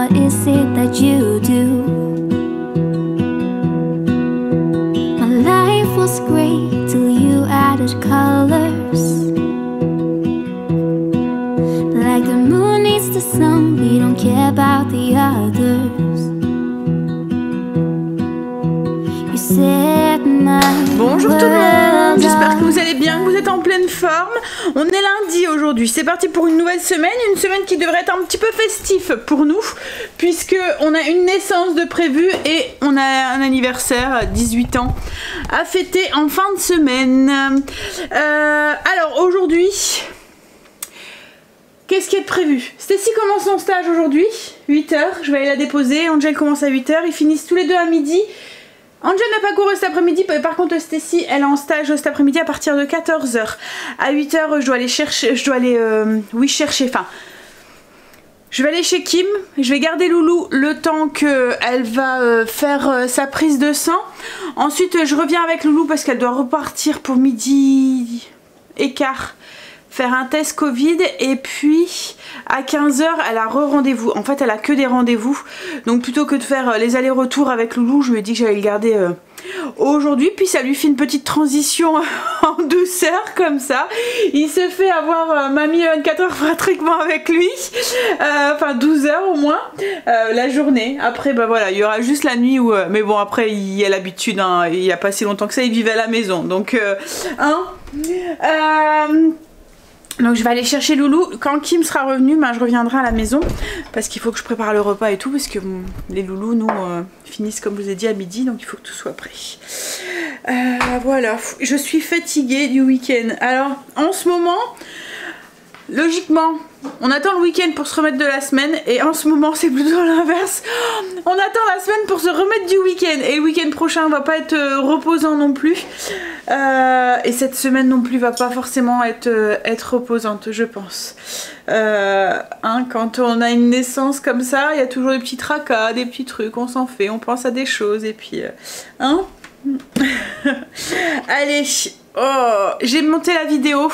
what is it that you do? My life was great till you added colors. Like the moon needs the sun, we don't care about the others. You set my Bonjour tout le monde, j'espère que world vous allez bien, que vous êtes en pleine forme. On est lundi aujourd'hui, c'est parti pour une nouvelle semaine qui devrait être un petit peu festif pour nous, puisque on a une naissance de prévu et on a un anniversaire, 18 ans, à fêter en fin de semaine. Alors aujourd'hui, qu'est-ce qui est prévu? Stacy commence son stage aujourd'hui, 8h, je vais aller la déposer. Angel commence à 8h, ils finissent tous les deux à midi. Angel n'a pas couru cet après-midi, par contre Stacy elle est en stage cet après-midi à partir de 14h. À 8h je dois aller chercher, je vais aller chez Kim, je vais garder Loulou le temps qu'elle va faire sa prise de sang. Ensuite je reviens avec Loulou parce qu'elle doit repartir pour midi et quart faire un test Covid, et puis à 15h elle a rendez-vous. En fait elle a que des rendez-vous, donc plutôt que de faire les allers-retours avec Loulou, je lui ai dit que j'allais le garder aujourd'hui, puis ça lui fait une petite transition en douceur comme ça. Il se fait avoir mamie 24h pratiquement avec lui, enfin 12h au moins la journée. Après bah voilà, il y aura juste la nuit où mais bon après il y a l'habitude, hein, il n'y a pas si longtemps que ça il vivait à la maison, donc donc je vais aller chercher Loulou. Quand Kim sera revenu, ben, je reviendrai à la maison parce qu'il faut que je prépare le repas et tout, parce que bon, les loulous nous finissent comme je vous ai dit à midi, donc il faut que tout soit prêt. Voilà, je suis fatiguée du week-end. Alors en ce moment, logiquement, on attend le week-end pour se remettre de la semaine, et en ce moment c'est plutôt l'inverse. On attend la semaine pour se remettre du week-end, et le week-end prochain va pas être reposant non plus. Et cette semaine non plus va pas forcément être reposante, je pense. Quand on a une naissance comme ça, il y a toujours des petits tracas, des petits trucs, on s'en fait, on pense à des choses, et puis allez. Oh, j'ai monté la vidéo,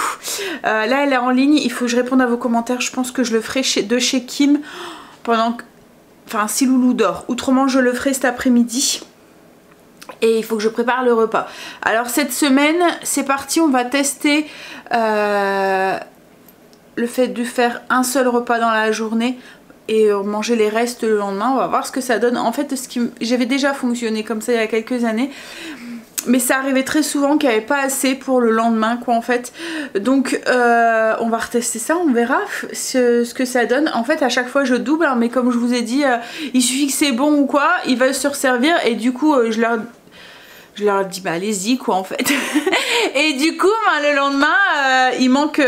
là elle est en ligne, il faut que je réponde à vos commentaires. Je pense que je le ferai chez Kim pendant que... Enfin si Loulou dort, autrement je le ferai cet après-midi. Et il faut que je prépare le repas. Alors cette semaine c'est parti, on va tester le fait de faire un seul repas dans la journée et manger les restes le lendemain. On va voir ce que ça donne. En fait j'avais déjà fonctionné comme ça il y a quelques années, mais ça arrivait très souvent qu'il n'y avait pas assez pour le lendemain quoi en fait. Donc on va retester ça, on verra ce que ça donne. En fait à chaque fois je double, hein, mais comme je vous ai dit il suffit que c'est bon ou quoi, ils veulent se resservir, et du coup je leur dis bah allez-y quoi en fait. Et du coup bah, le lendemain il manque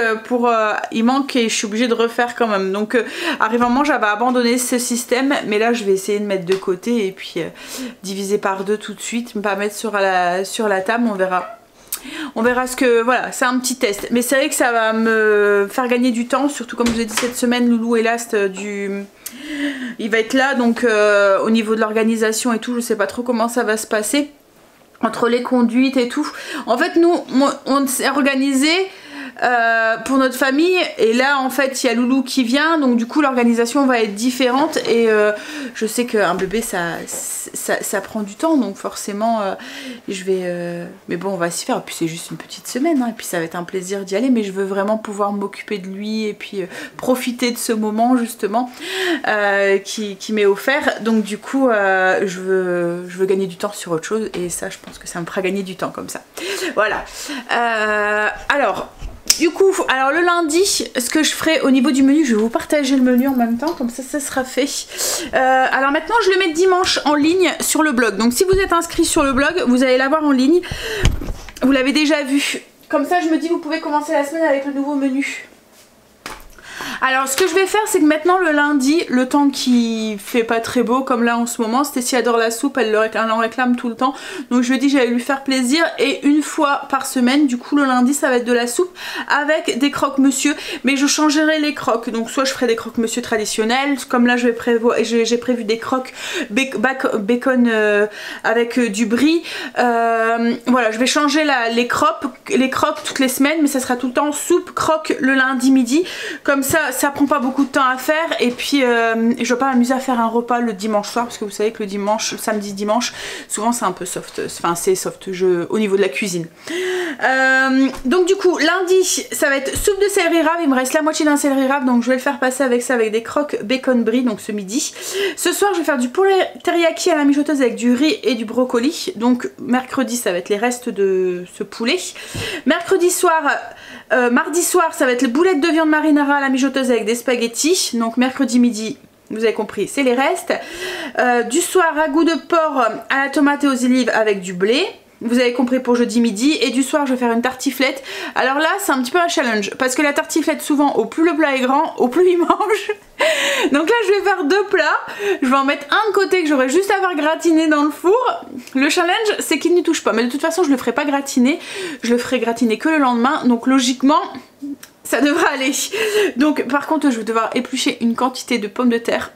et je suis obligée de refaire quand même. Donc arrivant j'avais abandonné ce système, mais là je vais essayer de mettre de côté et puis diviser par deux tout de suite, pas mettre sur la table, on verra. On verra ce que... Voilà, c'est un petit test. Mais c'est vrai que ça va me faire gagner du temps. Surtout comme je vous ai dit, cette semaine, Loulou et Last il va être là. Donc au niveau de l'organisation et tout, je sais pas trop comment ça va se passer. Entre les conduites et tout. En fait, nous, on s'est organisé pour notre famille. Et là, en fait, il y a Loulou qui vient. Donc du coup, l'organisation va être différente. Et je sais qu'un bébé, ça prend du temps. Donc forcément, je vais... mais bon, on va s'y faire. Et puis c'est juste une petite semaine. Hein, et puis ça va être un plaisir d'y aller. Mais je veux vraiment pouvoir m'occuper de lui. Et puis profiter de ce moment, justement, qui m'est offert. Donc du coup, je veux gagner du temps sur autre chose. Et ça, je pense que ça me fera gagner du temps comme ça. Voilà. Alors... Du coup, alors le lundi, ce que je ferai au niveau du menu, je vais vous partager le menu en même temps, comme ça sera fait. Alors maintenant je le mets dimanche en ligne sur le blog. Donc si vous êtes inscrit sur le blog, vous allez l'avoir en ligne. Vous l'avez déjà vu. Comme ça je me dis vous pouvez commencer la semaine avec le nouveau menu. Alors ce que je vais faire, c'est que maintenant le lundi, le temps qui fait pas très beau comme là en ce moment, Stacy adore la soupe, elle en réclame tout le temps, donc je lui ai dit j'allais lui faire plaisir, et une fois par semaine, du coup le lundi ça va être de la soupe avec des croque-monsieur, mais je changerai les croques. Donc soit je ferai des croque-monsieur traditionnels, comme là j'ai prévu des croques bacon avec du brie. Voilà, je vais changer les croques toutes les semaines, mais ça sera tout le temps soupe croque le lundi midi, comme ça ça prend pas beaucoup de temps à faire et puis je vais pas m'amuser à faire un repas le dimanche soir parce que vous savez que le dimanche, samedi dimanche, souvent c'est un peu soft, enfin c'est soft au niveau de la cuisine. Donc du coup lundi ça va être soupe de céleri rave, il me reste la moitié d'un céleri rave donc je vais le faire passer avec ça avec des croques bacon brie donc ce midi. Ce soir je vais faire du poulet teriyaki à la mijoteuse avec du riz et du brocoli, donc mercredi ça va être les restes de ce poulet. Mercredi soir, mardi soir ça va être les boulettes de viande marinara à la mijoteuse avec des spaghettis, donc mercredi midi vous avez compris c'est les restes. Du soir ragoût de porc à la tomate et aux olives avec du blé. Vous avez compris pour jeudi midi. Et du soir je vais faire une tartiflette. Alors là c'est un petit peu un challenge parce que la tartiflette souvent au plus le plat est grand au plus il mange. Donc là je vais faire 2 plats. Je vais en mettre un de côté que j'aurai juste à faire gratiner dans le four. Le challenge c'est qu'il n'y touche pas. Mais de toute façon je le ferai pas gratiner. Je le ferai gratiner que le lendemain. Donc logiquement ça devrait aller. Donc par contre je vais devoir éplucher une quantité de pommes de terre.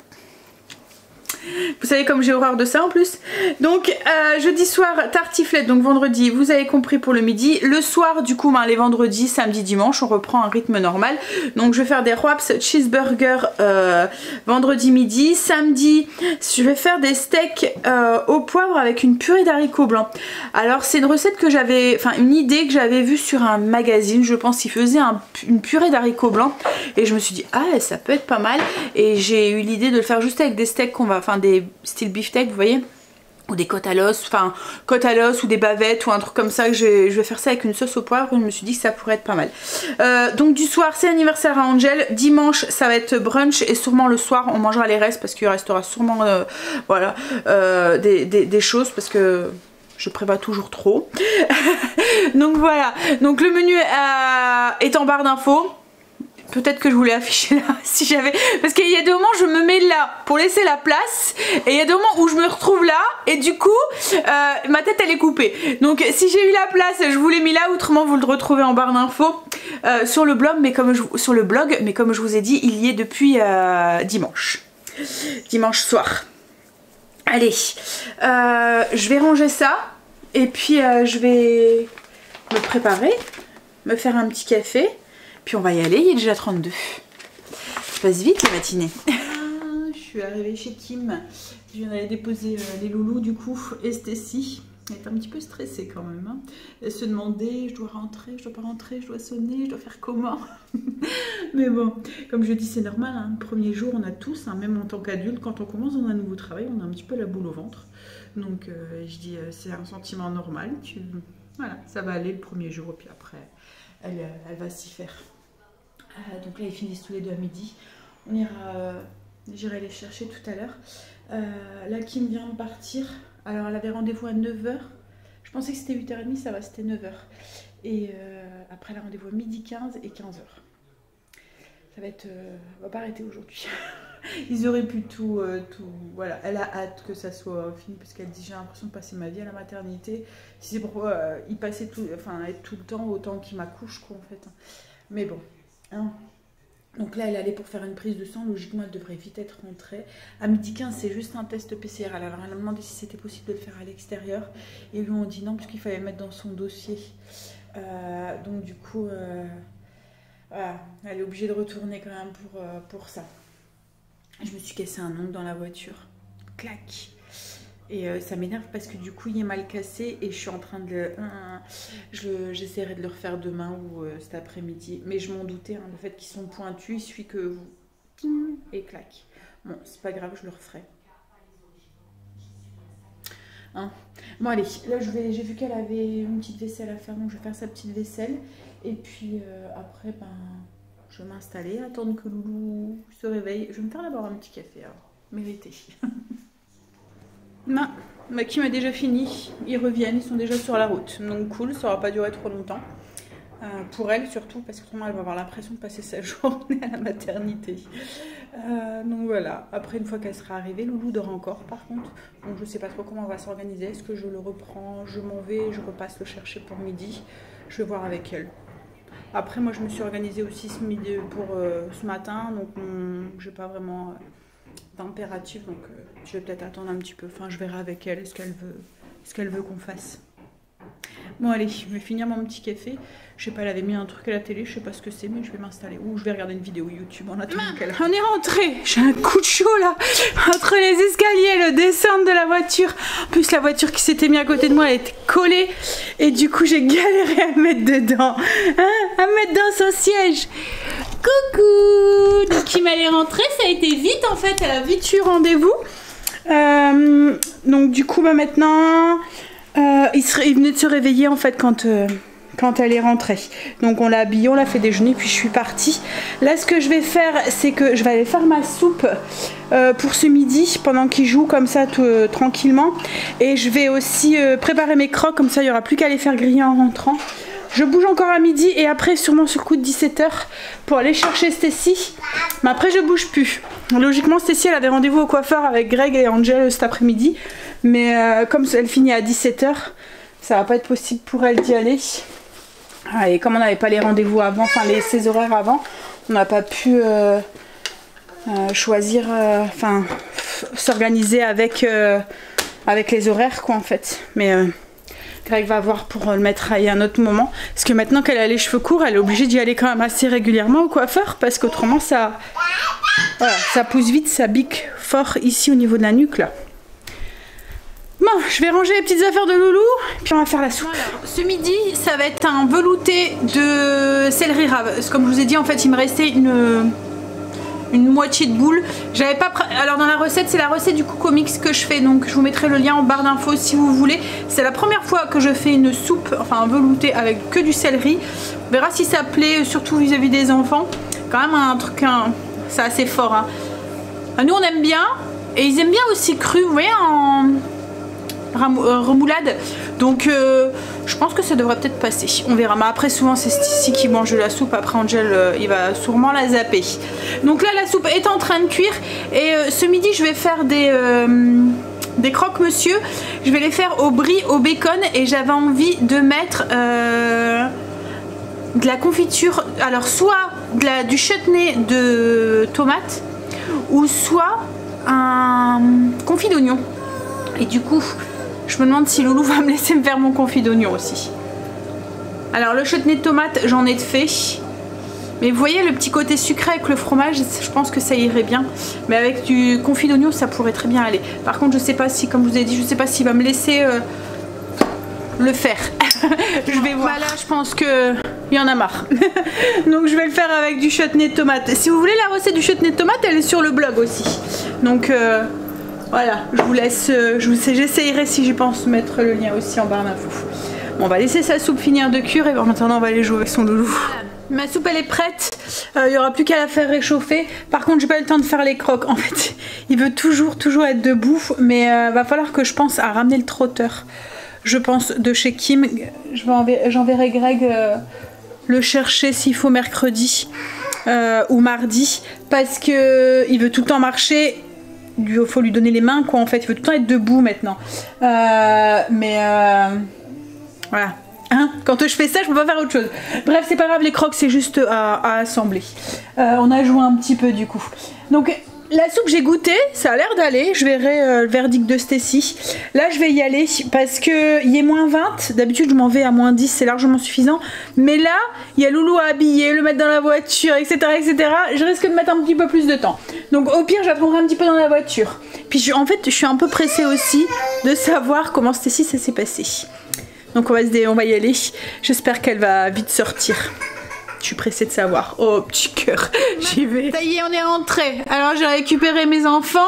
Vous savez comme j'ai horreur de ça en plus. Donc jeudi soir tartiflette, donc vendredi vous avez compris pour le midi. Le soir du coup les vendredis, samedi, dimanche on reprend un rythme normal. Donc je vais faire des wraps cheeseburger vendredi midi. Samedi je vais faire des steaks au poivre avec une purée d'haricots blancs. Alors c'est une recette que j'avais, enfin une idée que j'avais vue sur un magazine, je pense qu'il faisait une purée d'haricots blancs. Et je me suis dit ah ça peut être pas mal. Et j'ai eu l'idée de le faire juste avec des steaks qu'on va, enfin des style beefsteak vous voyez, ou des côtes à l'os, enfin côtes à l'os ou des bavettes ou un truc comme ça, que je vais faire ça avec une sauce au poivre et je me suis dit que ça pourrait être pas mal. Donc du soir c'est anniversaire à Angel, dimanche ça va être brunch et sûrement le soir on mangera les restes parce qu'il restera sûrement voilà des choses parce que je prévois toujours trop. Donc voilà, donc le menu est en barre d'infos. Peut-être que je voulais afficher là si j'avais, parce qu'il y a des moments où je me mets là pour laisser la place et il y a des moments où je me retrouve là et du coup ma tête elle est coupée. Donc si j'ai eu la place je vous l'ai mis là, autrement vous le retrouvez en barre d'infos sur le blog, mais comme je vous ai dit il y est depuis dimanche soir. Allez je vais ranger ça et puis je vais me préparer, me faire un petit café. Puis on va y aller, il est déjà 32. Ça passe vite les matinées. Je suis arrivée chez Kim. Je viens d'aller déposer les loulous du coup. Et Stécie, elle est un petit peu stressée quand même. Hein. Elle se demandait, je dois rentrer, je dois pas rentrer, je dois sonner, je dois faire comment. Mais bon, comme je dis c'est normal. Hein. Le premier jour on a tous, hein, même en tant qu'adulte, quand on commence dans un nouveau travail, on a un petit peu la boule au ventre. Donc je dis c'est un sentiment normal. Voilà, ça va aller le premier jour et puis après elle va s'y faire. Donc là ils finissent tous les deux à midi. On ira, j'irai les chercher tout à l'heure. Là Kim vient de partir. Alors elle avait rendez-vous à 9 h. Je pensais que c'était 8 h 30, ça va, c'était 9 h. Et après elle a rendez-vous à midi 15 et 15 h. Ça va être... on va pas arrêter aujourd'hui. Ils auraient pu tout... Voilà, elle a hâte que ça soit fini parce qu'elle dit j'ai l'impression de passer ma vie à la maternité. Si c'est pour y passer tout, enfin être tout le temps autant qu'il m'accouche quoi en fait. Mais bon. Hein. Donc là elle allait pour faire une prise de sang, logiquement elle devrait vite être rentrée. À midi 15 c'est juste un test PCR, elle a demandé si c'était possible de le faire à l'extérieur. Et lui on dit non parce qu'il fallait mettre dans son dossier. Donc du coup voilà, elle est obligée de retourner quand même pour ça. Je me suis cassé un ongle dans la voiture, clac. Et ça m'énerve parce que du coup il est mal cassé et je suis en train de le... J'essaierai de le refaire demain ou cet après-midi. Mais je m'en doutais, hein, le fait qu'ils sont pointus, il suffit que vous... et clac. Bon, c'est pas grave, je le referai. Hein. Bon allez, là j'ai vu qu'elle avait une petite vaisselle à faire, donc je vais faire sa petite vaisselle. Et puis après, ben, je vais m'installer, attendre que Loulou se réveille. Je vais me faire d'abord un petit café, alors, mérité. Non, Kim a déjà fini, ils reviennent, ils sont déjà sur la route. Donc cool, ça aura pas duré trop longtemps. Pour elle surtout, parce que autrement elle va avoir l'impression de passer sa journée à la maternité. Donc voilà, après une fois qu'elle sera arrivée, Loulou dort encore par contre. Donc je sais pas trop comment on va s'organiser. Est-ce que je le reprends, je m'en vais, je repasse le chercher pour midi. Je vais voir avec elle. Après moi je me suis organisée aussi ce midi pour ce matin, donc j'ai pas vraiment d'impératif, donc je vais peut-être attendre un petit peu. Enfin je verrai avec elle ce qu'elle veut qu'on fasse. Bon allez, je vais finir mon petit café. Je sais pas, elle avait mis un truc à la télé, je sais pas ce que c'est, mais je vais m'installer. Ou je vais regarder une vidéo YouTube en attendant qu'elle... On est rentré. J'ai un coup de chaud là. Entre les escaliers, le descendre de la voiture. En plus, la voiture qui s'était mise à côté de moi, elle était collée. Et du coup, j'ai galéré à me mettre dedans. Hein, à me mettre dans son siège. Coucou. Donc, il m'allait rentrer. Ça a été vite en fait. Elle a vite eu rendez-vous. Donc, du coup, bah, maintenant, il venait de se réveiller en fait quand elle est rentrée. Donc on l'a habillée, on l'a fait déjeuner, puis je suis partie. Là ce que je vais faire, c'est que je vais aller faire ma soupe pour ce midi, pendant qu'il joue comme ça tranquillement. Et je vais aussi préparer mes crocs, comme ça il n'y aura plus qu'à les faire griller en rentrant. Je bouge encore à midi et après sûrement sur le coup de 17 h pour aller chercher Stacy. Mais après je bouge plus. Logiquement Stacy elle avait rendez-vous au coiffeur avec Greg et Angel cet après-midi. Mais comme elle finit à 17 h, ça va pas être possible pour elle d'y aller. Et comme on n'avait pas les rendez-vous avant, enfin ses horaires avant, on n'a pas pu choisir, enfin s'organiser avec les horaires quoi en fait. Mais Greg va voir pour le mettre à un autre moment. Parce que maintenant qu'elle a les cheveux courts, elle est obligée d'y aller quand même assez régulièrement au coiffeur. Parce qu'autrement ça, voilà, ça pousse vite, ça bique fort ici au niveau de la nuque là. Bon, je vais ranger les petites affaires de Loulou, puis on va faire la soupe. Voilà. Ce midi, ça va être un velouté de céleri rave. Comme je vous ai dit, en fait, il me restait une moitié de boule. J'avais pas... Alors dans la recette, c'est la recette du Coco Mix que je fais, donc je vous mettrai le lien en barre d'infos si vous voulez. C'est la première fois que je fais une soupe, enfin un velouté avec que du céleri. On verra si ça plaît, surtout vis-à-vis des enfants. Quand même un truc, c'est assez fort. Hein. Nous on aime bien, et ils aiment bien aussi cru, vous voyez, en... remoulade, donc je pense que ça devrait peut-être passer, on verra. Mais après souvent c'est ici qui mange de la soupe, après Angel il va sûrement la zapper. Donc là la soupe est en train de cuire et ce midi je vais faire des croque-monsieur. Je vais les faire au brie au bacon et j'avais envie de mettre de la confiture, alors soit du chutney de tomate ou soit un confit d'oignon. Et du coup je me demande si Loulou va me laisser me faire mon confit d'oignon aussi. Alors le chutney de tomate, j'en ai fait. Mais vous voyez le petit côté sucré avec le fromage, je pense que ça irait bien. Mais avec du confit d'oignon, ça pourrait très bien aller. Par contre, je sais pas si, comme je vous ai dit, je sais pas s'il va me laisser le faire. Je vais voir. Bah là, je pense que il y en a marre. Donc je vais le faire avec du chutney de tomate. Si vous voulez la recette du chutney de tomate, elle est sur le blog aussi. Donc... voilà, je vous laisse, j'essayerai si j'y pense mettre le lien aussi en barre d'infos. Bon, on va laisser sa soupe finir de cuire et en attendant on va aller jouer avec son loulou. Voilà. Ma soupe elle est prête, il n'y aura plus qu'à la faire réchauffer. Par contre j'ai pas eu le temps de faire les crocs. En fait il veut toujours être debout, mais va falloir que je pense à ramener le trotteur. Je pense de chez Kim, j'enverrai Greg le chercher s'il faut mercredi ou mardi. Parce que il veut tout le temps marcher. Il faut lui donner les mains quoi en fait, il veut tout le temps être debout maintenant. Voilà. Hein, quand je fais ça, je peux pas faire autre chose. Bref, c'est pas grave, les crocs c'est juste à assembler. On a joué un petit peu du coup. Donc la soupe j'ai goûté, ça a l'air d'aller. Je verrai le verdict de Stacy. Là je vais y aller parce que il est moins 20. D'habitude je m'en vais à moins 10, c'est largement suffisant. Mais là, il y a Loulou à habiller, le mettre dans la voiture, etc. etc. Je risque de mettre un petit peu plus de temps. Donc au pire j'attendrai un petit peu dans la voiture. Puis en fait je suis un peu pressée aussi de savoir comment Stacy ça s'est passé. Donc on va y aller. J'espère qu'elle va vite sortir. Je suis pressée de savoir. Oh petit cœur, j'y vais. Ça y est, on est rentré. Alors j'ai récupéré mes enfants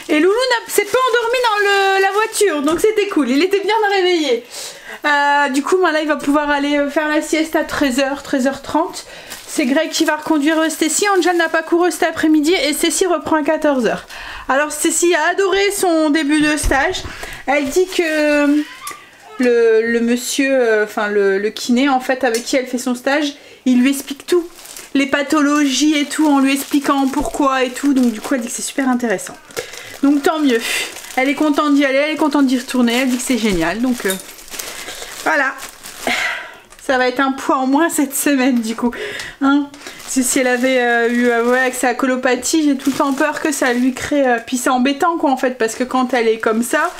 et Loulou s'est pas endormi dans la voiture, donc c'était cool. Il était bien réveillé. Du coup, là il va pouvoir aller faire la sieste à 13h, 13h30. C'est Greg qui va reconduire Stacy. Angel n'a pas couru cet après-midi et Stacy reprend à 14h. Alors Stacy a adoré son début de stage. Elle dit que le monsieur, enfin le kiné en fait avec qui elle fait son stage, il lui explique tout, les pathologies et tout, en lui expliquant pourquoi et tout. Donc du coup elle dit que c'est super intéressant. Donc tant mieux. Elle est contente d'y aller, elle est contente d'y retourner, elle dit que c'est génial. Donc voilà. Ça va être un poids en moins cette semaine du coup. Hein, si elle avait eu avec sa colopathie, j'ai tout le temps peur que ça lui crée... puis c'est embêtant quoi en fait, parce que quand elle est comme ça,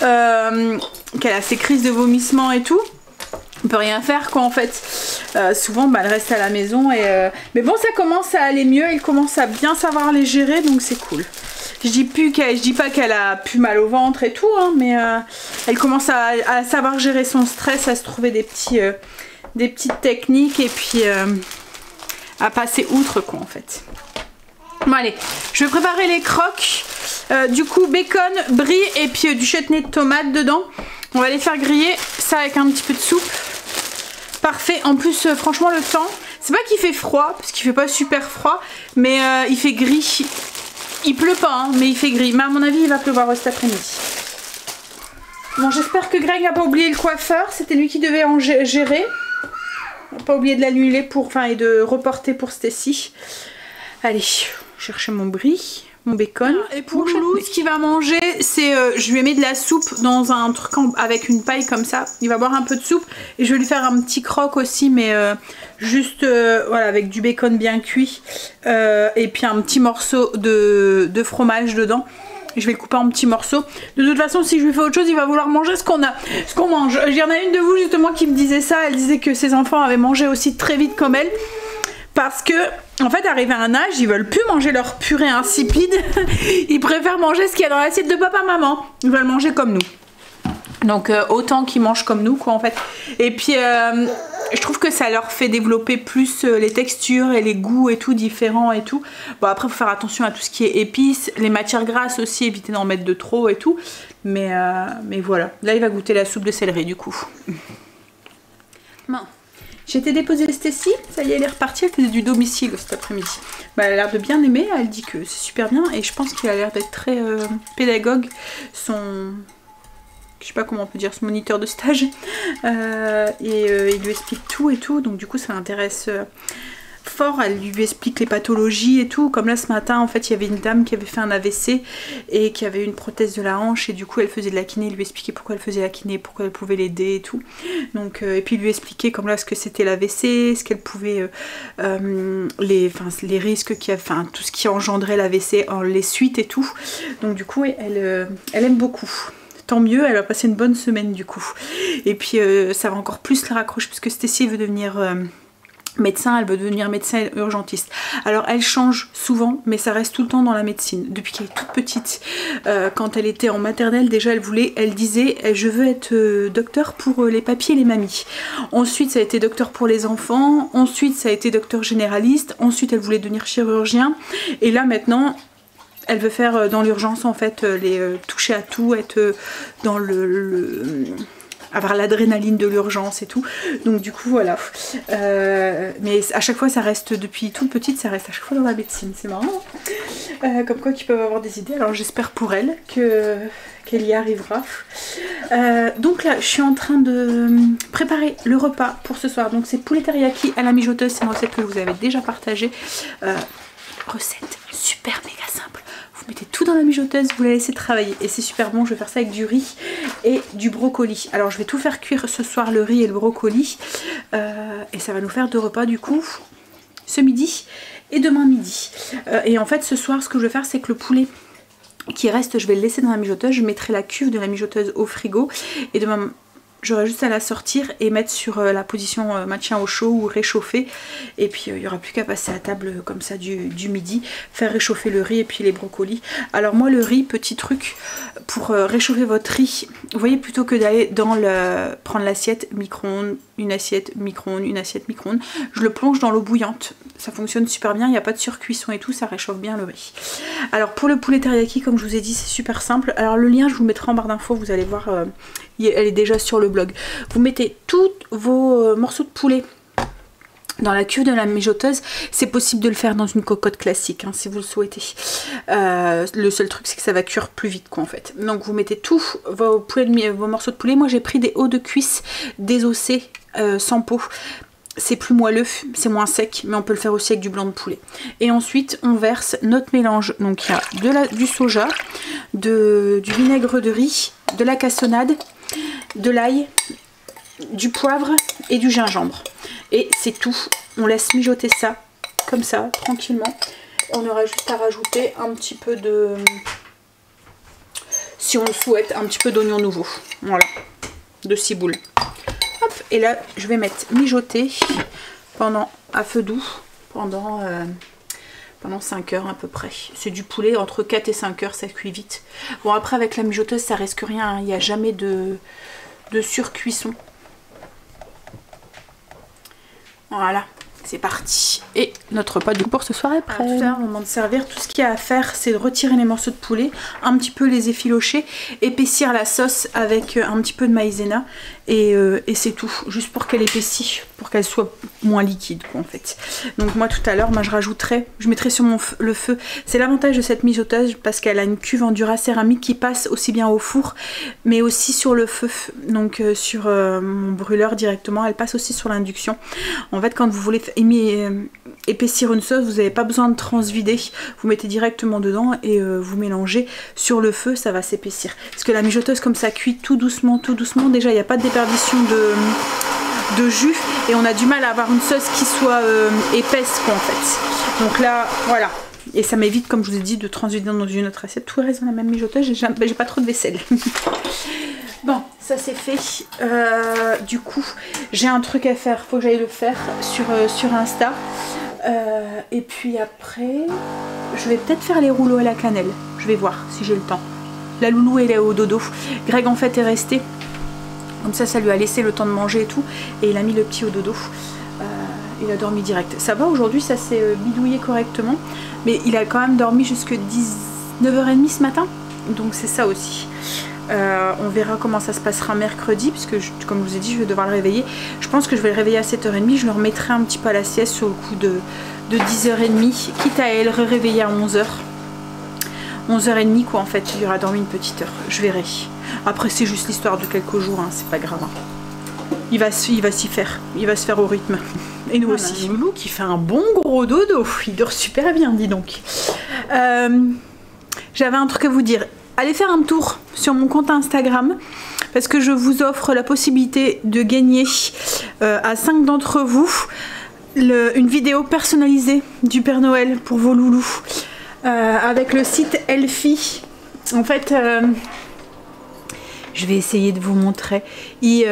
qu'elle a ses crises de vomissement et tout, on peut rien faire quoi en fait. Souvent bah, elle reste à la maison et mais bon, ça commence à aller mieux, elle commence à bien savoir les gérer, donc c'est cool. Je dis pas qu'elle a plus mal au ventre et tout, hein, mais elle commence à savoir gérer son stress, à se trouver des petites techniques et puis à passer outre quoi en fait. Bon allez, je vais préparer les croques. Du coup bacon, brie et puis du chutney de tomate dedans. On va les faire griller, ça avec un petit peu de soupe. Parfait, en plus franchement le temps, c'est pas qu'il fait froid, parce qu'il fait pas super froid, mais il fait gris. Il pleut pas, hein, mais il fait gris. Mais à mon avis, il va pleuvoir cet après-midi. Bon, j'espère que Greg n'a pas oublié le coiffeur. C'était lui qui devait en gérer. On n'a pas oublié de l'annuler et de reporter pour Stacy. Allez, chercher mon brie, mon bacon. Et pour Loulou, ce qu'il va manger, c'est... je lui ai mis de la soupe dans un truc avec une paille comme ça. Il va boire un peu de soupe. Et je vais lui faire un petit croque aussi, mais juste voilà, avec du bacon bien cuit. Et puis un petit morceau de fromage dedans. Et je vais le couper en petits morceaux. De toute façon, si je lui fais autre chose, il va vouloir manger ce qu'on mange. Il y en a une de vous justement qui me disait ça. Elle disait que ses enfants avaient mangé aussi très vite comme elle. Parce que, en fait, arrivé à un âge, ils veulent plus manger leur purée insipide. Ils préfèrent manger ce qu'il y a dans l'assiette de papa-maman. Ils veulent manger comme nous. Donc, autant qu'ils mangent comme nous, quoi, en fait. Et puis, je trouve que ça leur fait développer plus les textures et les goûts et tout différents et tout. Bon, après, il faut faire attention à tout ce qui est épices. Les matières grasses aussi, éviter d'en mettre de trop et tout. Mais voilà. Là, il va goûter la soupe de céleri, du coup. Bon. J'ai été déposer Stacy, ça y est, elle est repartie, elle faisait du domicile cet après-midi. Bah, elle a l'air de bien aimer, elle dit que c'est super bien et je pense qu'il a l'air d'être très pédagogue. Je sais pas comment on peut dire, ce moniteur de stage. Il lui explique tout et tout, donc du coup ça l'intéresse fort. Elle lui explique les pathologies et tout. Comme là ce matin en fait il y avait une dame qui avait fait un AVC et qui avait une prothèse de la hanche et du coup elle faisait de la kiné, il lui expliquait pourquoi elle faisait la kiné, pourquoi elle pouvait l'aider et tout. Donc et puis il lui expliquait comme là ce que c'était l'AVC, ce qu'elle pouvait les risques qu'il y a, enfin tout ce qui engendrait l'AVC, les suites et tout. Donc du coup elle aime beaucoup. Tant mieux, elle va passer une bonne semaine du coup. Et puis ça va encore plus la raccrocher puisque Stacy veut devenir médecin, elle veut devenir médecin urgentiste. Alors elle change souvent, mais ça reste tout le temps dans la médecine. Depuis qu'elle est toute petite, quand elle était en maternelle, déjà elle disait je veux être docteur pour les papis et les mamies. Ensuite ça a été docteur pour les enfants, ensuite ça a été docteur généraliste, ensuite elle voulait devenir chirurgien, et là maintenant elle veut faire dans l'urgence en fait, toucher à tout, être dans avoir l'adrénaline de l'urgence et tout. Donc du coup voilà. Mais à chaque fois ça reste, depuis toute petite, ça reste à chaque fois dans la médecine. C'est marrant. Comme quoi qu'ils peuvent avoir des idées. Alors j'espère pour elle qu'elle y arrivera. Donc là je suis en train de préparer le repas pour ce soir. Donc c'est poulet teriyaki à la mijoteuse. C'est une recette que je vous avais déjà partagée. Recette super méga simple. Vous mettez tout dans la mijoteuse, vous la laissez travailler et c'est super bon. Je vais faire ça avec du riz et du brocoli. Alors je vais tout faire cuire ce soir, le riz et le brocoli, et ça va nous faire 2 repas du coup, ce midi et demain midi. Et en fait ce soir ce que je vais faire, c'est que le poulet qui reste, je vais le laisser dans la mijoteuse. Je mettrai la cuve de la mijoteuse au frigo et demain j'aurai juste à la sortir et mettre sur la position maintien au chaud ou réchauffer. Et puis il n'y aura plus qu'à passer à table comme ça du midi, faire réchauffer le riz et puis les brocolis. Alors moi le riz, petit truc pour réchauffer votre riz, vous voyez, plutôt que d'aller dans prendre l'assiette micro-ondes, une assiette micro-ondes, une assiette micro-ondes, je le plonge dans l'eau bouillante. Ça fonctionne super bien, il n'y a pas de surcuisson et tout, ça réchauffe bien le riz. Alors pour le poulet teriyaki, comme je vous ai dit, c'est super simple. Alors le lien je vous le mettrai en barre d'infos, vous allez voir, elle est déjà sur le blog. Vous mettez tous vos morceaux de poulet dans la cuve de la mijoteuse. C'est possible de le faire dans une cocotte classique hein, si vous le souhaitez. Le seul truc c'est que ça va cuire plus vite quoi en fait. Donc vous mettez tous vos morceaux de poulet. Moi j'ai pris des hauts de cuisse désossés sans peau. C'est plus moelleux, c'est moins sec, mais on peut le faire aussi avec du blanc de poulet. Et ensuite on verse notre mélange. Donc il y a du soja, du vinaigre de riz, de la cassonade, de l'ail, du poivre et du gingembre. Et c'est tout. On laisse mijoter ça comme ça, tranquillement. On aura juste à rajouter un petit peu de... Si on le souhaite, un petit peu d'oignon nouveau. Voilà. De ciboule. Hop. Hop, et là je vais mettre mijoter pendant à feu doux pendant 5 heures à peu près. C'est du poulet, entre 4 et 5 heures, ça cuit vite. Bon, après avec la mijoteuse ça risque rien, hein. Il n'y a jamais de surcuisson. Voilà, c'est parti. Et notre repas du coup pour ce soir est prêt. Tout à l'heure, au moment de servir, tout ce qu'il y a à faire, c'est de retirer les morceaux de poulet, un petit peu les effilocher, épaissir la sauce avec un petit peu de maïzena et c'est tout, juste pour qu'elle épaississe, pour qu'elle soit moins liquide quoi, en fait. Donc moi tout à l'heure, je rajouterai, je mettrai sur le feu. C'est l'avantage de cette mijoteuse parce qu'elle a une cuve en Dura céramique qui passe aussi bien au four, mais aussi sur le feu. Donc sur mon brûleur directement, elle passe aussi sur l'induction. En fait, quand vous voulez épaissir une sauce, vous n'avez pas besoin de transvider, vous mettez directement dedans et vous mélangez sur le feu, ça va s'épaissir. Parce que la mijoteuse, comme ça cuit tout doucement, déjà il n'y a pas de déperdition de jus et on a du mal à avoir une sauce qui soit épaisse quoi en fait. Donc là voilà, et ça m'évite, comme je vous ai dit, de transvider dans une autre assiette. Tout reste dans la même mijoteuse, j'ai pas trop de vaisselle. Bon, ça c'est fait. Du coup, j'ai un truc à faire, faut que j'aille le faire sur Insta. Et puis après, je vais peut-être faire les rouleaux à la cannelle. Je vais voir si j'ai le temps. La loulou elle est au dodo. Greg en fait est resté. Comme ça lui a laissé le temps de manger et tout. Et il a mis le petit au dodo. Il a dormi direct. Ça va, aujourd'hui ça s'est bidouillé correctement. Mais il a quand même dormi jusque 19h30 ce matin. Donc c'est ça aussi. On verra comment ça se passera mercredi, puisque comme je vous ai dit, je vais devoir le réveiller. Je pense que je vais le réveiller à 7h30. Je le remettrai un petit peu à la sieste sur le coup de 10h30, quitte à le réveiller à 11h. 11h30 quoi en fait, il aura dormi une petite heure. Je verrai. Après c'est juste l'histoire de quelques jours, hein, c'est pas grave. Hein. Il va s'y faire. Il va se faire au rythme. Et nous aussi. Loulou qui fait un bon gros dodo. Il dort super bien, dis donc. J'avais un truc à vous dire. Allez faire un tour sur mon compte Instagram parce que je vous offre la possibilité de gagner à 5 d'entre vous une vidéo personnalisée du Père Noël pour vos loulous avec le site Elfie. En fait, je vais essayer de vous montrer. Ils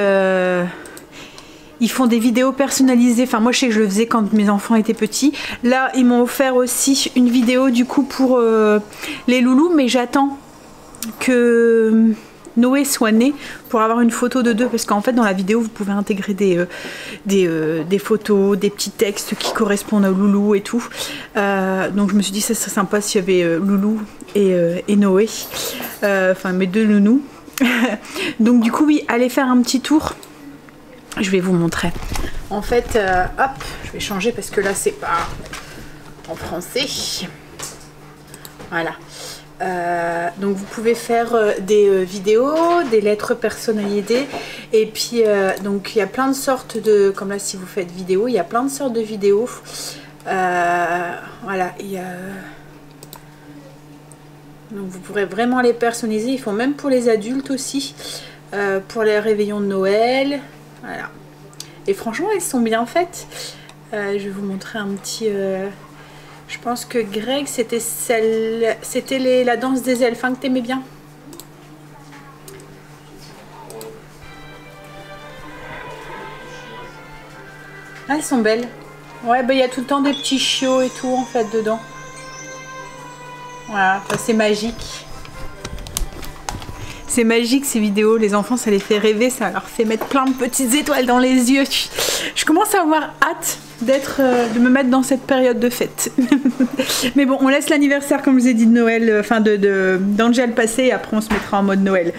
font des vidéos personnalisées. Enfin, moi, je sais que je le faisais quand mes enfants étaient petits. Là, ils m'ont offert aussi une vidéo du coup pour les loulous, mais j'attends que Noé soit né pour avoir une photo de deux, parce qu'en fait dans la vidéo vous pouvez intégrer des photos, des petits textes qui correspondent au loulou et tout, donc je me suis dit ça serait sympa s'il y avait Loulou et Noé, enfin mes deux nounous. Donc du coup oui, allez faire un petit tour, je vais vous montrer. En fait hop, je vais changer parce que là c'est pas en français, voilà. Donc vous pouvez faire des vidéos, des lettres personnalisées, et puis donc il y a plein de sortes de, comme là si vous faites vidéo, il y a plein de sortes de vidéos, voilà, il y a, donc vous pourrez vraiment les personnaliser. Ils font même pour les adultes aussi, pour les réveillons de Noël, voilà, et franchement elles sont bien faites. Je vais vous montrer un petit je pense que Greg, c'était la danse des elfes, hein, que t'aimais bien. Ah, elles sont belles. Ouais, bah il y a tout le temps des petits chiots et tout en fait dedans. Voilà, enfin, c'est magique. C'est magique ces vidéos, les enfants ça les fait rêver, ça leur fait mettre plein de petites étoiles dans les yeux. Je commence à avoir hâte de me mettre dans cette période de fête. Mais bon, on laisse l'anniversaire comme je vous ai dit de Noël, enfin d'Angèle passer, et après on se mettra en mode Noël.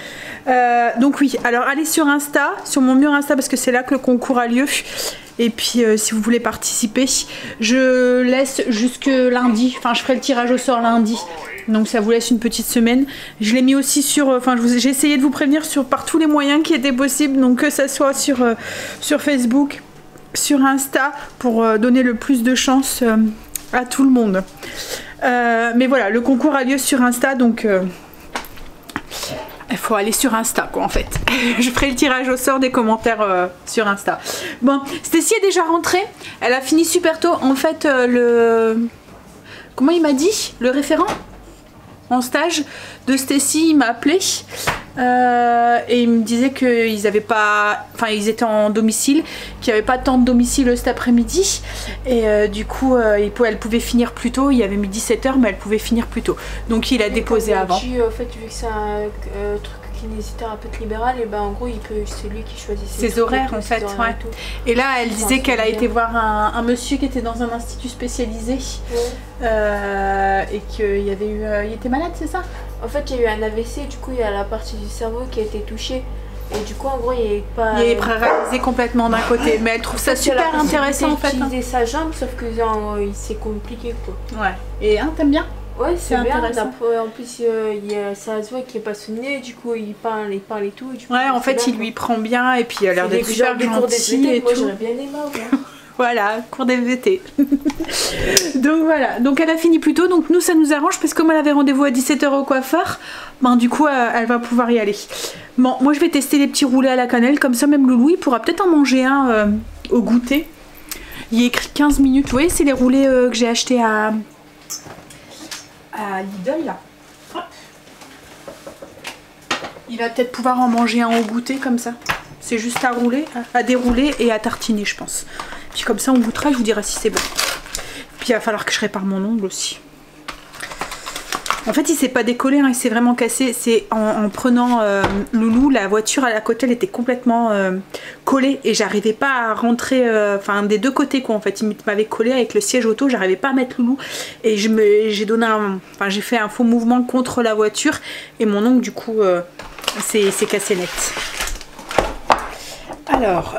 Donc oui, alors allez sur Insta, sur mon mur Insta, parce que c'est là que le concours a lieu. Et puis si vous voulez participer, je laisse jusque lundi, enfin je ferai le tirage au sort lundi. Donc ça vous laisse une petite semaine. Je l'ai mis aussi sur, enfin j'ai essayé de vous prévenir par tous les moyens qui étaient possibles, donc que ça soit sur Facebook, sur Insta, pour donner le plus de chance à tout le monde. Mais voilà, le concours a lieu sur Insta, donc il faut aller sur Insta quoi en fait. Je ferai le tirage au sort des commentaires sur Insta. Bon, Stécie est déjà rentrée, elle a fini super tôt. En fait comment il m'a dit, le référent en stage de Stécie, il m'a appelé Et il me disait qu'ils avaient pas, enfin ils étaient en domicile, qu'il n'y avait pas tant de domicile cet après-midi et du coup elle pouvait finir plus tôt. Il y avait mis 17 h mais elle pouvait finir plus tôt. Donc il a déposé avant. En fait vu que c'est un truc kinésithérapeute libéral, et ben en gros c'est lui qui choisit ses horaires en fait. Ouais. Et là elle disait qu'elle a été voir un monsieur qui était dans un institut spécialisé et qu'il y avait eu, il était malade, c'est ça? En fait, il y a eu un AVC, du coup, il y a la partie du cerveau qui a été touchée. Et du coup, en gros, il est pas. Il est paralysé complètement d'un côté. Mais elle trouve ça super intéressant en fait. Il a utilisé sa jambe, sauf que c'est compliqué quoi. Ouais. Et t'aimes bien? Ouais, c'est bien. Intéressant. En plus, ça se voit qu'il est passionné, du coup, il parle et tout. Du coup, ouais, en fait, il lui prend bien et puis il a l'air d'être super gentil et moi, tout. j'aurais bien aimé. Voilà, cours d'MVT. Donc voilà, donc elle a fini plus tôt, donc nous ça nous arrange parce que comme elle avait rendez-vous à 17 h au coiffeur, ben du coup elle va pouvoir y aller. Bon, moi je vais tester les petits roulés à la cannelle, comme ça même Loulou il pourra peut-être en manger un au goûter. Il y a écrit 15 minutes, vous voyez c'est les roulés que j'ai achetés à Lidl là. Hop. Il va peut-être pouvoir en manger un au goûter comme ça. C'est juste à rouler, à dérouler et à tartiner je pense. Puis comme ça on goûtera, je vous dirai si c'est bon. Puis il va falloir que je répare mon ongle aussi. En fait il s'est pas décollé, hein, il s'est vraiment cassé. C'est en prenant Loulou, la voiture à la côté elle était complètement collée et j'arrivais pas à rentrer, enfin des deux côtés quoi en fait. Il m'avait collé avec le siège auto, j'arrivais pas à mettre Loulou et j'ai fait un faux mouvement contre la voiture et mon ongle du coup c'est cassé net. Alors,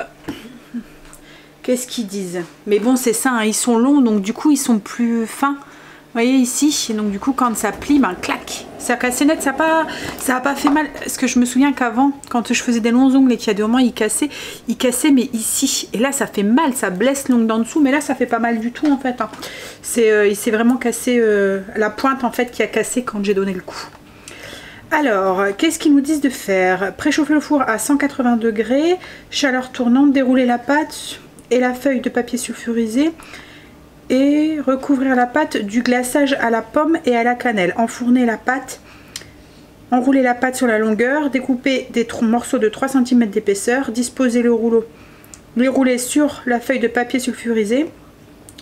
qu'est-ce qu'ils disent? Mais bon, c'est ça, hein, ils sont longs, donc du coup, ils sont plus fins. Vous voyez ici, et donc du coup, quand ça plie, ben clac, ça cassé net, ça a pas fait mal. Parce que je me souviens qu'avant, quand je faisais des longs ongles et qu'il y a des moments, ils cassaient, mais ici. Et là, ça fait mal, ça blesse l'ongle d'en dessous, mais là, ça fait pas mal du tout en fait. Hein. Il s'est vraiment cassé, la pointe en fait qui a cassé quand j'ai donné le coup. Alors, qu'est-ce qu'ils nous disent de faire? Préchauffer le four à 180 degrés, chaleur tournante, dérouler la pâte et la feuille de papier sulfurisé et recouvrir la pâte du glaçage à la pomme et à la cannelle. Enfourner la pâte, enrouler la pâte sur la longueur, découper des morceaux de 3 cm d'épaisseur, disposer le rouleau, les rouler sur la feuille de papier sulfurisé,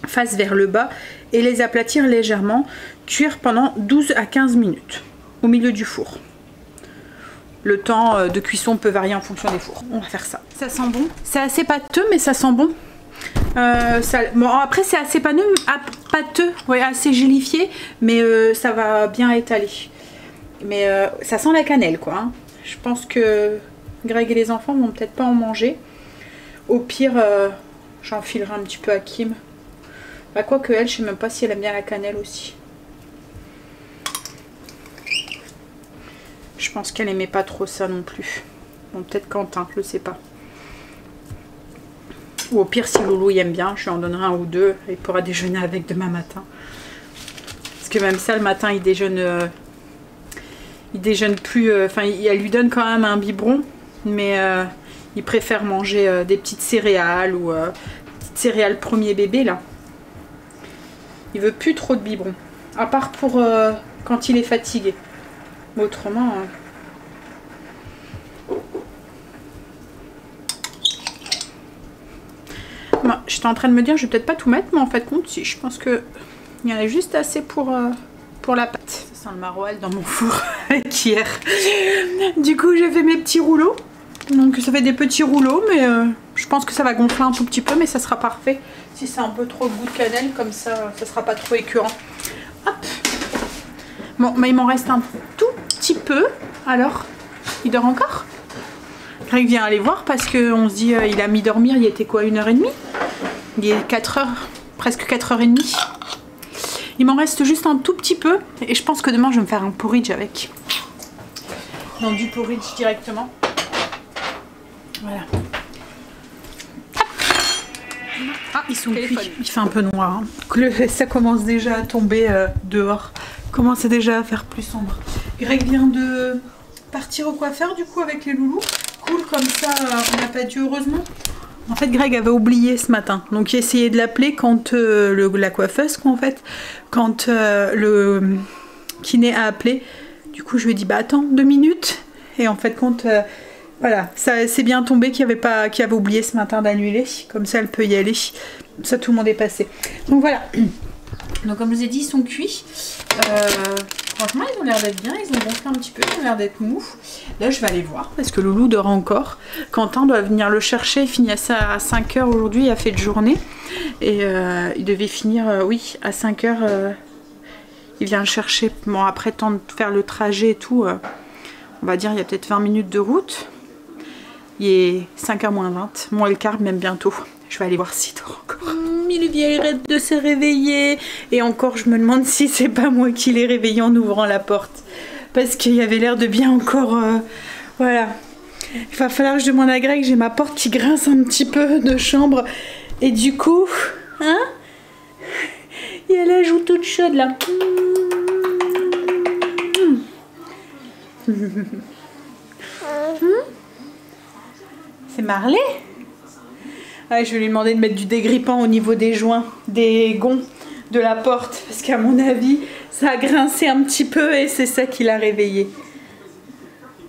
face vers le bas et les aplatir légèrement, cuire pendant 12 à 15 minutes. Au milieu du four. Le temps de cuisson peut varier en fonction des fours. On va faire ça. Ça sent bon. C'est assez pâteux, mais ça sent bon. Bon, après, c'est assez pâteux, ouais, assez gélifié, mais ça va bien étaler. Mais ça sent la cannelle, quoi. Hein. Je pense que Greg et les enfants vont peut-être pas en manger. Au pire, j'enfilerai un petit peu à Kim. Bah, quoique elle, je sais même pas si elle aime bien la cannelle aussi. Je pense qu'elle aimait pas trop ça non plus. Bon, peut-être Quentin, je sais pas. Ou au pire, si Loulou y aime bien, je lui en donnerai un ou deux. Il pourra déjeuner avec demain matin. Parce que même ça, le matin, il déjeune plus. Enfin, elle lui donne quand même un biberon. Mais il préfère manger des petites céréales ou petites céréales premier bébé, là. Il veut plus trop de biberon. À part pour quand il est fatigué. Autrement... Bon, j'étais en train de me dire, je vais peut-être pas tout mettre, mais en fait compte, si. Je pense que il y en a juste assez pour la pâte. Ça sent le maroilles dans mon four hier. Du coup, j'ai fait mes petits rouleaux. Donc ça fait des petits rouleaux, mais je pense que ça va gonfler un tout petit peu, mais ça sera parfait. Si c'est un peu trop le goût de cannelle, comme ça, ça sera pas trop écœurant. Hop. Bon, mais il m'en reste un tout petit peu. Alors, il dort encore? Greg vient aller voir parce qu'on se dit, il a mis dormir, il était quoi, 1h30? Il est 4h, presque 4h30. Il m'en reste juste un tout petit peu. Et je pense que demain, je vais me faire un porridge avec. Non, du porridge directement. Voilà. Ah, ils sont cuits. Il fait un peu noir. Hein. Ça commence déjà à tomber dehors. Commence déjà à faire plus sombre. Greg vient de partir au coiffeur du coup avec les loulous. Cool, comme ça on n'a pas dû, heureusement. En fait Greg avait oublié ce matin. Donc il essayait de l'appeler quand la coiffeuse quoi en fait. Quand le kiné a appelé. Du coup je lui ai dit bah attends 2 minutes. Et en fait compte, voilà, ça c'est bien tombé qu'il avait oublié ce matin d'annuler. Comme ça elle peut y aller. Ça tout le monde est passé. Donc voilà. Donc comme je vous ai dit, ils sont cuits. Franchement ils ont l'air d'être bien, ils ont gonflé un petit peu, ils ont l'air d'être mous. Là je vais aller voir parce que Loulou dort encore. Quentin doit venir le chercher, il finit à 5 h aujourd'hui, il a fait de journée. Et il devait finir, oui, à 5 h. Il vient le chercher, bon après temps de faire le trajet et tout, on va dire il y a peut-être 20 minutes de route. Il est 5 h moins 20, moins le quart même bientôt. Je vais aller voir s'il dort encore. Il vient arrête de se réveiller. Et encore, je me demande si c'est pas moi qui l'ai réveillé en ouvrant la porte. Parce qu'il y avait l'air de bien encore... voilà. Il va falloir que je demande à Greg. J'ai ma porte qui grince un petit peu de chambre. Et du coup... Hein? Il a la joue toute chaude là. C'est Marley? Ouais, je vais lui demander de mettre du dégrippant au niveau des joints, des gonds de la porte. Parce qu'à mon avis, ça a grincé un petit peu et c'est ça qui l'a réveillé.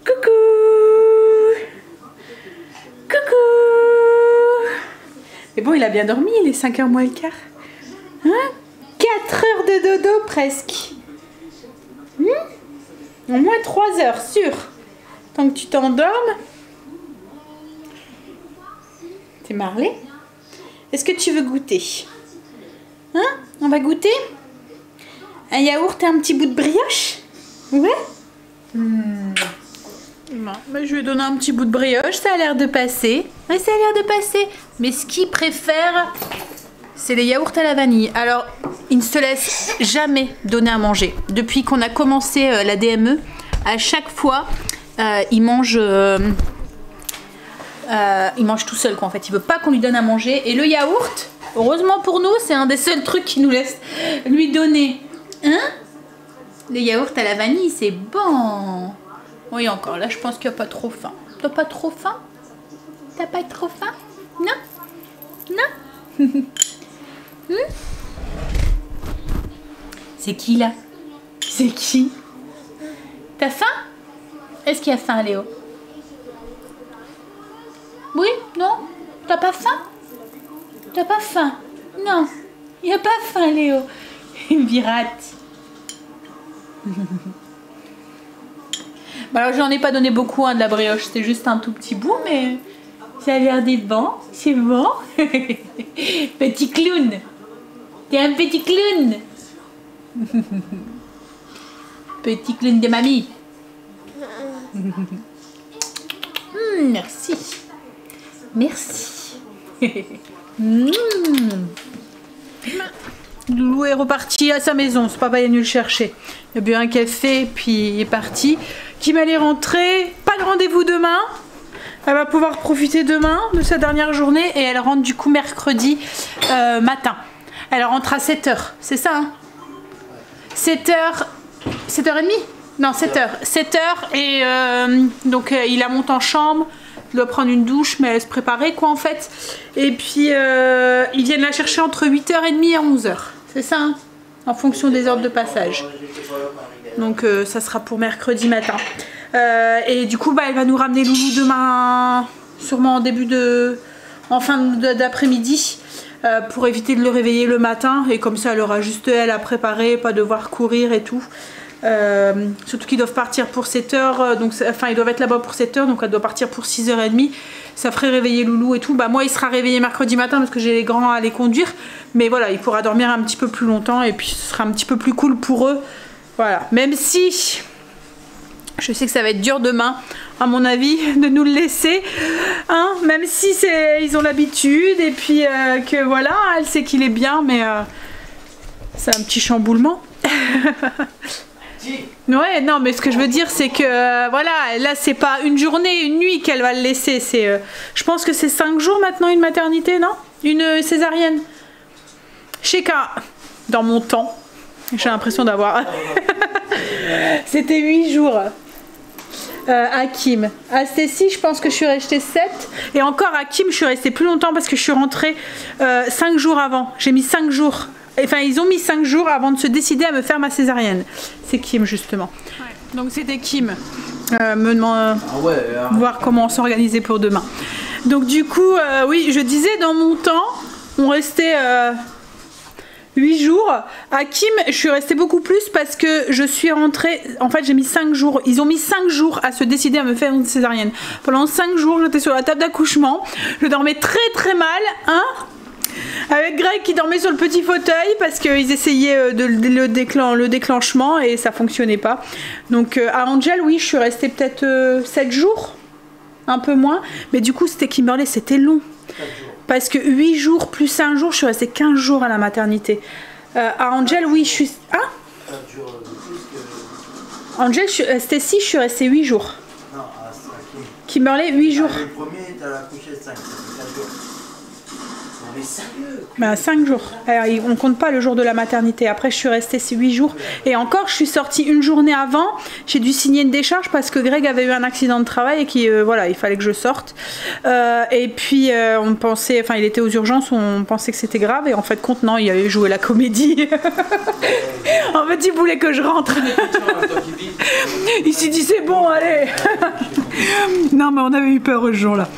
Coucou! Coucou! Mais bon, il a bien dormi, il est 5 h moins le quart. Hein? 4 heures de dodo presque. Au moins 3 heures, sûr. Tant que tu t'endormes. C'est Marley? Est-ce que tu veux goûter? Hein? On va goûter? Un yaourt et un petit bout de brioche? Ouais? Bon, bah, je vais donner un petit bout de brioche, ça a l'air de passer. Ouais, ça a l'air de passer. Mais ce qu'il préfère, c'est les yaourts à la vanille. Alors, il ne se laisse jamais donner à manger. Depuis qu'on a commencé la DME, à chaque fois, il mange tout seul, quoi. En fait, il veut pas qu'on lui donne à manger. Et le yaourt, heureusement pour nous, c'est un des seuls trucs qui nous laisse lui donner. Hein? Le yaourt à la vanille, c'est bon. Oui, encore, là, je pense qu'il n'y a pas trop faim. T'as pas trop faim? T'as pas trop faim? Non? Non? C'est qui, là? C'est qui? T'as faim? Est-ce qu'il y a faim, Léo? Oui? Non? T'as pas faim? T'as pas faim? Non. Il n'y a pas faim, Léo. Une virate. Bon, alors, j'en ai pas donné beaucoup hein, de la brioche. C'était juste un tout petit bout, mais ça a l'air d'être bon. C'est bon. Petit clown. T'es un petit clown. Petit clown de mamie. Merci. Merci. Loulou est reparti à sa maison. Son papa est venu le chercher. Il a bu un café, puis il est parti. Kim allait rentrer. Pas de rendez-vous demain. Elle va pouvoir profiter demain de sa dernière journée. Et elle rentre du coup mercredi matin. Elle rentre à 7 h. C'est ça, hein? 7 h... 7h30? Non, 7 h. 7 h et donc il la monte en chambre. Il doit prendre une douche, mais elle se préparer quoi en fait. Et puis ils viennent la chercher entre 8h30 et 11 h. C'est ça, hein? En fonction des ordres de passage. Donc ça sera pour mercredi matin. Et du coup, bah, elle va nous ramener Loulou demain, sûrement en fin d'après-midi. Pour éviter de le réveiller le matin. Et comme ça, elle aura juste elle à préparer, pas devoir courir et tout. Surtout qu'ils doivent partir pour 7 h, donc, enfin ils doivent être là-bas pour 7 h, donc elle doit partir pour 6h30. Ça ferait réveiller Loulou et tout. Bah moi il sera réveillé mercredi matin parce que j'ai les grands à les conduire, mais voilà, il pourra dormir un petit peu plus longtemps et puis ce sera un petit peu plus cool pour eux. Voilà, même si je sais que ça va être dur demain à mon avis de nous le laisser, hein, même si ils ont l'habitude et puis que voilà, elle sait qu'il est bien, mais c'est un petit chamboulement. Ouais, non, mais ce que je veux dire, c'est que voilà, là, c'est pas une journée, une nuit qu'elle va le laisser. C'est, je pense que c'est 5 jours maintenant une maternité, non? Une césarienne. Je sais qu'à dans mon temps, j'ai l'impression d'avoir. C'était 8 jours. À Kim. À Stécie, je pense que je suis restée 7. Et encore à Kim, je suis restée plus longtemps parce que je suis rentrée 5 jours avant. J'ai mis 5 jours. Enfin, ils ont mis 5 jours avant de se décider à me faire ma césarienne. C'est Kim, justement. Ouais. Donc, c'était Kim. voir comment s'organiser pour demain. Donc du coup, oui, je disais dans mon temps, on restait 8 jours. À Kim, je suis restée beaucoup plus parce que je suis rentrée, en fait j'ai mis 5 jours. Ils ont mis 5 jours à se décider à me faire une césarienne. Pendant 5 jours, j'étais sur la table d'accouchement. Je dormais très très mal, hein, avec Greg qui dormait sur le petit fauteuil parce qu'ils essayaient le déclenchement et ça fonctionnait pas. Donc à Angel, oui, je suis restée peut-être 7 jours, un peu moins. Mais du coup, c'était Kimberley, c'était long. Parce que 8 jours plus 5 jours, je suis restée 15 jours à la maternité. À Angel, oui, je suis... Hein? Angel, Stacy, je suis restée 8 jours. Non, Kimberley, 8 jours. Le premier, t'as accouché 5 jours. Mais sérieux? Bah, 5 jours. Alors, on compte pas le jour de la maternité. Après, je suis restée 8 jours. Et encore, je suis sortie une journée avant. J'ai dû signer une décharge parce que Greg avait eu un accident de travail et qu'il voilà, il fallait que je sorte. Et puis, on pensait, enfin, il était aux urgences, on pensait que c'était grave. Et en fait, compte, non, il avait joué la comédie. En fait, il voulait que je rentre. Il s'est dit, c'est bon, allez. Non, mais on avait eu peur ce jour-là.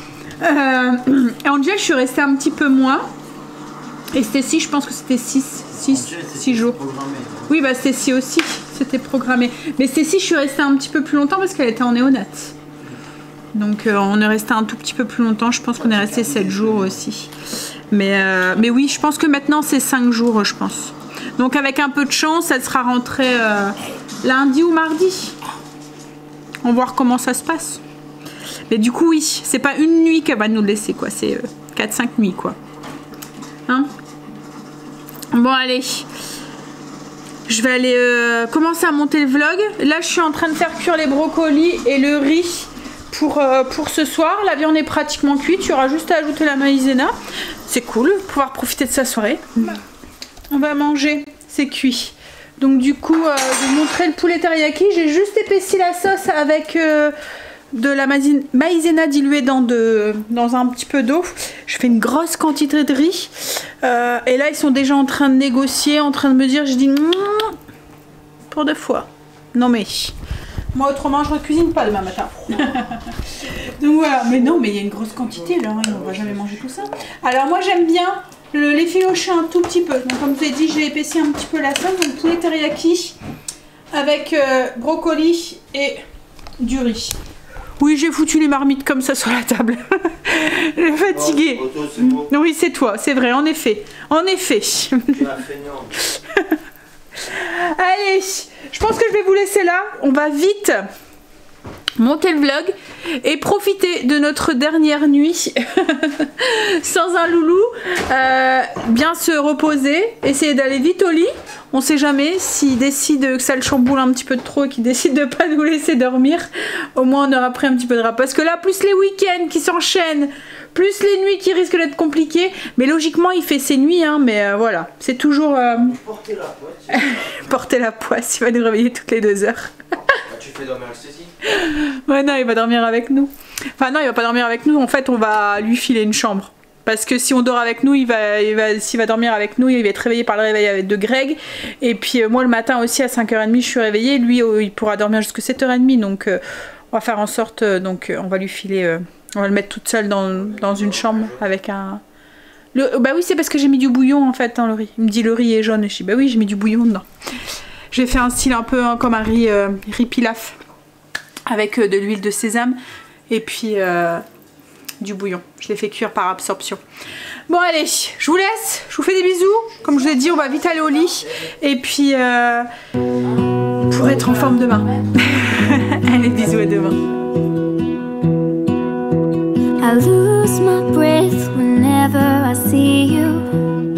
Angel, je suis restée un petit peu moins. Et Stacy, je pense que c'était 6 jours. Oui, bah Stacy aussi, c'était programmé. Mais Stacy, je suis restée un petit peu plus longtemps parce qu'elle était en néonate. Donc on est resté un tout petit peu plus longtemps. Je pense qu'on est resté 7 jours aussi. Mais oui, je pense que maintenant c'est 5 jours, je pense. Donc avec un peu de chance, elle sera rentrée lundi ou mardi. On va voir comment ça se passe. Mais du coup, oui, c'est pas une nuit qu'elle va nous laisser, quoi. C'est 4-5 nuits, quoi. Hein? Bon, allez. Je vais aller commencer à monter le vlog. Là, je suis en train de faire cuire les brocolis et le riz pour ce soir. La viande est pratiquement cuite. Il y aura juste à ajouter la maïzena. C'est cool, pouvoir profiter de sa soirée. On va manger, c'est cuit. Donc du coup, je vais montrer le poulet teriyaki. J'ai juste épaissi la sauce avec... de la maïzena diluée dans un petit peu d'eau. Je fais une grosse quantité de riz. Et là, ils sont déjà en train de négocier, en train de me dire, je dis, pour 2 fois. Non mais, moi autrement, je ne cuisine pas demain matin. Donc voilà, mais non, mais il y a une grosse quantité là, hein, on va jamais manger tout ça. Alors moi, j'aime bien l'effilocher un tout petit peu. Donc comme je vous ai dit, j'ai épaissi un petit peu la sauce. Donc poulet teriyaki avec brocoli et du riz. Oui, j'ai foutu les marmites comme ça sur la table. Je suis fatiguée. Oui, c'est toi, c'est vrai, en effet. En effet. Allez, je pense que je vais vous laisser là. On va vite monter le vlog et profiter de notre dernière nuit sans un loulou. Bien se reposer, essayer d'aller vite au lit. On sait jamais s'il décide que ça le chamboule un petit peu de trop et qu'il décide de pas nous laisser dormir. Au moins on aura pris un petit peu de rap. Parce que là, plus les week-ends qui s'enchaînent, plus les nuits qui risquent d'être compliquées. Mais logiquement, il fait ses nuits, hein, mais voilà. C'est toujours... Porter la poisse. Porter la poisse, il va nous réveiller toutes les 2 heures. Tu fais dormir avec Stacy? Ouais, non, il va dormir avec nous. Enfin non, il va pas dormir avec nous. En fait, on va lui filer une chambre. Parce que si on dort avec nous, s'il va dormir avec nous, il va être réveillé par le réveil de Greg. Et puis moi le matin aussi à 5h30 je suis réveillée. Lui il pourra dormir jusqu'à 7h30. Donc on va faire en sorte, on va lui filer, on va le mettre toute seule dans une chambre avec un... Bah oui, c'est parce que j'ai mis du bouillon en fait dans le riz. Il me dit le riz est jaune. Et je dis bah oui, j'ai mis du bouillon dedans. J'ai fait un style un peu comme un riz pilaf. Avec de l'huile de sésame. Et puis... du bouillon, je l'ai fait cuire par absorption. Bon allez, je vous laisse, je vous fais des bisous. Comme je vous ai dit, on va vite aller au lit. Et puis pour être en forme demain. Allez, bisous, à demain. I lose my breath whenever I see you.